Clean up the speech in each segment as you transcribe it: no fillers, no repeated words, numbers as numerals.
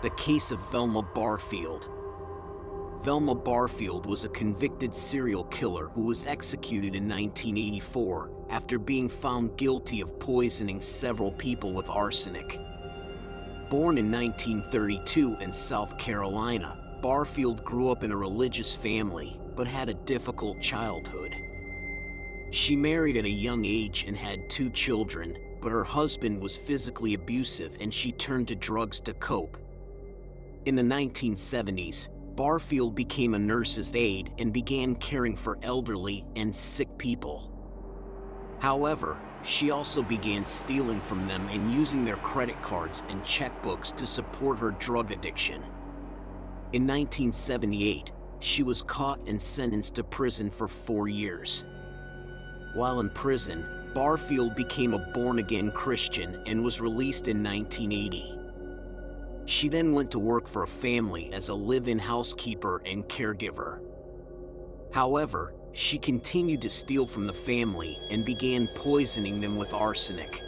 The case of Velma Barfield. Velma Barfield was a convicted serial killer who was executed in 1984 after being found guilty of poisoning several people with arsenic. Born in 1932 in South Carolina, Barfield grew up in a religious family but had a difficult childhood. She married at a young age and had 2 children, but her husband was physically abusive and she turned to drugs to cope. In the 1970s, Barfield became a nurse's aide and began caring for elderly and sick people. However, she also began stealing from them and using their credit cards and checkbooks to support her drug addiction. In 1978, she was caught and sentenced to prison for 4 years. While in prison, Barfield became a born-again Christian and was released in 1980. She then went to work for a family as a live-in housekeeper and caregiver. However, she continued to steal from the family and began poisoning them with arsenic.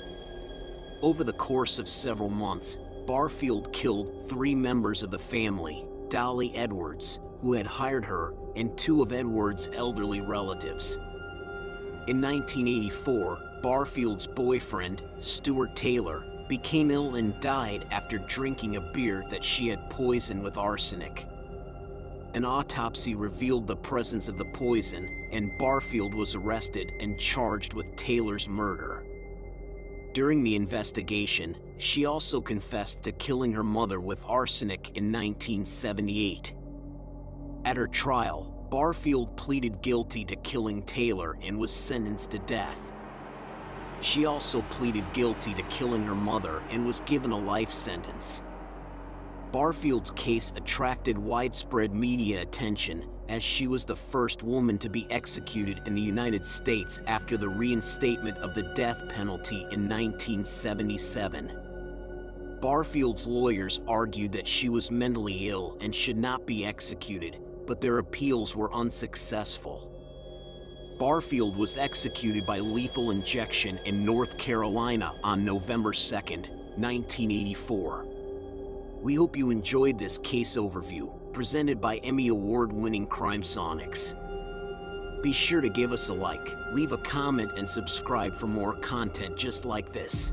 Over the course of several months, Barfield killed 3 members of the family, Dolly Edwards, who had hired her, and 2 of Edwards' elderly relatives. In 1984, Barfield's boyfriend, Stuart Taylor, became ill and died after drinking a beer that she had poisoned with arsenic. An autopsy revealed the presence of the poison, and Barfield was arrested and charged with Taylor's murder. During the investigation, she also confessed to killing her mother with arsenic in 1978. At her trial, Barfield pleaded guilty to killing Taylor and was sentenced to death. She also pleaded guilty to killing her mother and was given a life sentence. Barfield's case attracted widespread media attention as she was the first woman to be executed in the United States after the reinstatement of the death penalty in 1977. Barfield's lawyers argued that she was mentally ill and should not be executed, but their appeals were unsuccessful. Barfield was executed by lethal injection in North Carolina on November 2, 1984. We hope you enjoyed this case overview, presented by Emmy Award-winning Crimesonics. Be sure to give us a like, leave a comment, and subscribe for more content just like this.